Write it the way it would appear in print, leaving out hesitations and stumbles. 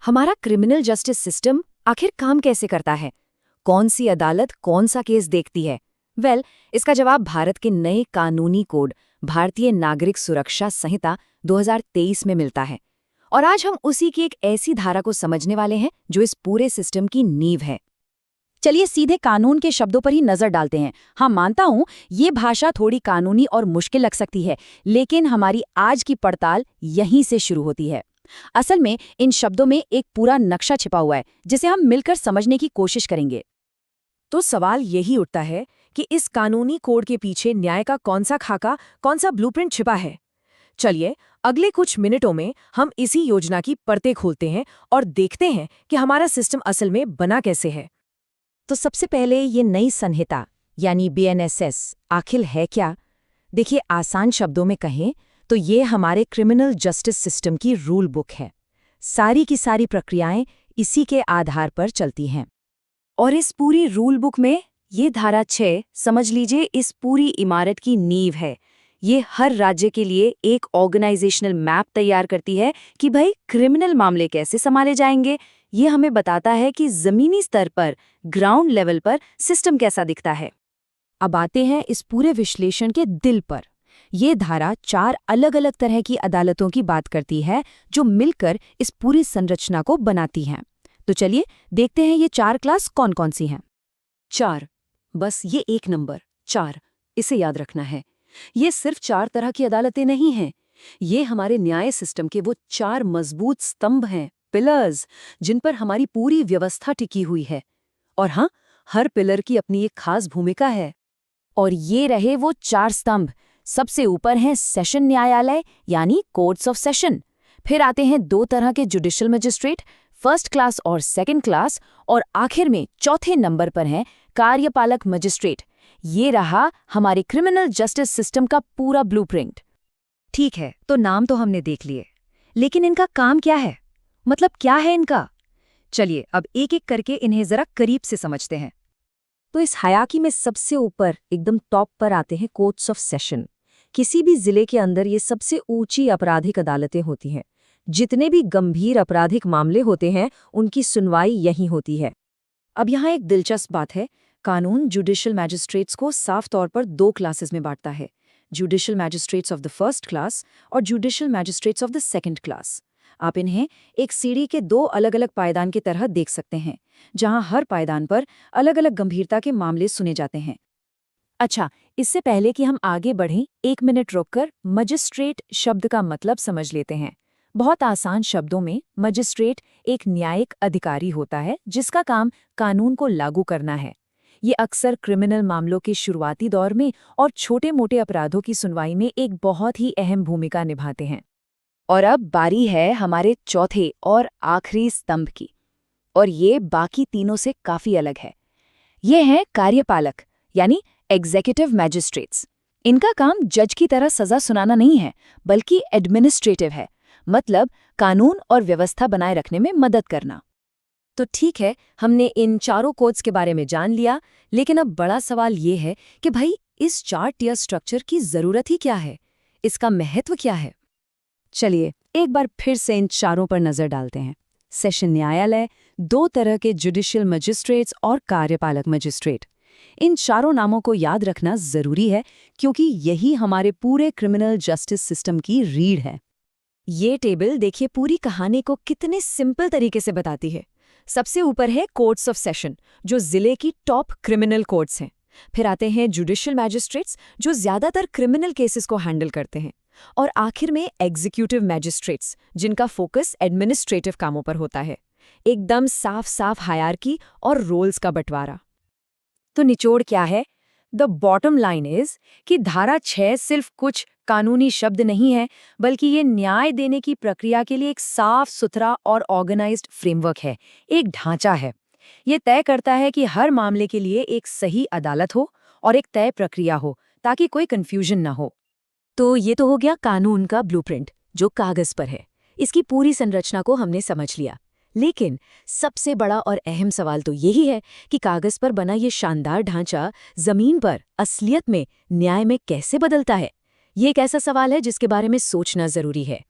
हमारा criminal justice system आखिर काम कैसे करता है? कौन सी अदालत कौन सा केस देखती है? इसका जवाब भारत के नए कानूनी कोड भारतीय नागरिक सुरक्षा संहिता 2023 में मिलता है। और आज हम उसी की एक ऐसी धारा को समझने वाले हैं जो इस पूरे सिस्टम की नींव है। चलिए सीधे कानून के शब्दों पर ही नजर डालते हैं। हाँ, मानता हूं ये भाषा थोड़ी कानूनी और मुश्किल लग सकती है, लेकिन हमारी आज की पड़ताल यहीं से शुरू होती है। असल में इन शब्दों में एक पूरा नक्शा छिपा हुआ है जिसे हम मिलकर समझने की कोशिश करेंगे। तो सवाल यही उठता है कि इस कानूनी कोड के पीछे न्याय का कौन सा खाका, कौन सा ब्लूप्रिंट छिपा है। चलिए अगले कुछ मिनटों में हम इसी योजना की परतें खोलते हैं और देखते हैं कि हमारा सिस्टम असल में बना कैसे है। तो सबसे पहले ये नई संहिता यानी BNSS आखिर है क्या? देखिए, आसान शब्दों में कहें तो ये हमारे क्रिमिनल जस्टिस सिस्टम की रूल बुक है। सारी की सारी प्रक्रियाएं इसी के आधार पर चलती हैं। और इस पूरी रूल बुक में ये धारा 6 समझ लीजिए इस पूरी इमारत की नींव है। ये हर राज्य के लिए एक ऑर्गेनाइजेशनल मैप तैयार करती है कि भाई क्रिमिनल मामले कैसे संभाले जाएंगे। ये हमें बताता है कि जमीनी स्तर पर, ग्राउंड लेवल पर सिस्टम कैसा दिखता है। अब आते हैं इस पूरे विश्लेषण के दिल पर। ये धारा 4 अलग-अलग तरह की अदालतों की बात करती है जो मिलकर इस पूरी संरचना को बनाती हैं। तो चलिए देखते हैं ये 4 क्लास कौन कौन सी हैं। 4, बस ये एक नंबर 4, इसे याद रखना है। ये सिर्फ 4 तरह की अदालतें नहीं हैं। ये हमारे न्याय सिस्टम के वो 4 मजबूत स्तंभ हैं, पिलर्स, जिन पर हमारी पूरी व्यवस्था टिकी हुई है। और हाँ, हर पिलर की अपनी एक खास भूमिका है। और ये रहे वो 4 स्तंभ। सबसे ऊपर हैं सेशन न्यायालय यानी कोर्ट्स ऑफ सेशन। फिर आते हैं 2 तरह के जुडिशियल मजिस्ट्रेट, फर्स्ट क्लास और सेकंड क्लास। और आखिर में चौथे नंबर पर हैं कार्यपालक मजिस्ट्रेट। ये रहा हमारे क्रिमिनल जस्टिस सिस्टम का पूरा ब्लूप्रिंट। ठीक है, तो नाम तो हमने देख लिए, लेकिन इनका काम क्या है? मतलब क्या है इनका? चलिए अब एक एक करके इन्हें जरा करीब से समझते हैं। तो इस हायरार्की में सबसे ऊपर एकदम टॉप पर आते हैं कोर्ट्स ऑफ सेशन। किसी भी जिले के अंदर ये सबसे ऊंची आपराधिक अदालतें होती हैं। जितने भी गंभीर आपराधिक मामले होते हैं उनकी सुनवाई यहीं होती है। अब यहाँ एक दिलचस्प बात है, कानून जुडिशियल मैजिस्ट्रेट्स को साफ तौर पर 2 क्लासेस में बांटता है, judicial magistrates of the first class और judicial magistrates of the second class. आप इन्हें एक सीढ़ी के 2 अलग-अलग पायदान की तरह देख सकते हैं, जहां हर पायदान पर अलग-अलग गंभीरता के मामले सुने जाते हैं। अच्छा, इससे पहले कि हम आगे बढ़ें, 1 मिनट रोककर मजिस्ट्रेट शब्द का मतलब समझ लेते हैं। बहुत आसान शब्दों में मजिस्ट्रेट एक न्यायिक अधिकारी होता है जिसका काम कानून को लागू करना है। ये अक्सर क्रिमिनल मामलों के शुरुआती दौर में और छोटे-मोटे अपराधों की सुनवाई में एक बहुत ही अहम भूमिका निभाते हैं। और अब बारी है हमारे चौथे और आखिरी स्तंभ की, और ये बाकी तीनों से काफी अलग है। ये हैं कार्यपालक यानी एग्जीक्यूटिव मैजिस्ट्रेट्स। इनका काम जज की तरह सजा सुनाना नहीं है, बल्कि एडमिनिस्ट्रेटिव है, मतलब कानून और व्यवस्था बनाए रखने में मदद करना। तो ठीक है, हमने इन चारों कोड्स के बारे में जान लिया, लेकिन अब बड़ा सवाल ये है कि भाई इस 4 टियर स्ट्रक्चर की जरूरत ही क्या है? इसका महत्व क्या है? चलिए एक बार फिर से इन चारों पर नजर डालते हैं। सेशन न्यायालय, 2 तरह के जुडिशियल मजिस्ट्रेट्स और कार्यपालक मजिस्ट्रेट। इन चारों नामों को याद रखना जरूरी है क्योंकि यही हमारे पूरे क्रिमिनल जस्टिस सिस्टम की रीढ़ है। ये टेबल देखिए पूरी कहानी को कितने सिंपल तरीके से बताती है। सबसे ऊपर है कोर्ट्स ऑफ सेशन, जो जिले की टॉप क्रिमिनल कोर्ट्स हैं। फिर आते हैं जुडिशियल मैजिस्ट्रेट्स, जो ज्यादातर क्रिमिनल केसेस को हैंडल करते हैं। और आखिर में एग्जीक्यूटिव मैजिस्ट्रेट्स, जिनका फोकस एडमिनिस्ट्रेटिव कामों पर होता है। एकदम साफ साफ हायरार्की और रोल्स का बंटवारा। तो निचोड़ क्या है? द बॉटम लाइन इज कि धारा 6 सिर्फ कुछ कानूनी शब्द नहीं है, बल्कि ये न्याय देने की प्रक्रिया के लिए एक साफ सुथरा और ऑर्गेनाइज्ड फ्रेमवर्क है, एक ढांचा है। ये तय करता है कि हर मामले के लिए एक सही अदालत हो और एक तय प्रक्रिया हो, ताकि कोई कंफ्यूजन ना हो। तो ये तो हो गया कानून का ब्लूप्रिंट जो कागज पर है। इसकी पूरी संरचना को हमने समझ लिया, लेकिन सबसे बड़ा और अहम सवाल तो यही है कि कागज पर बना ये शानदार ढांचा जमीन पर असलियत में न्याय में कैसे बदलता है। ये एक ऐसा सवाल है जिसके बारे में सोचना जरूरी है।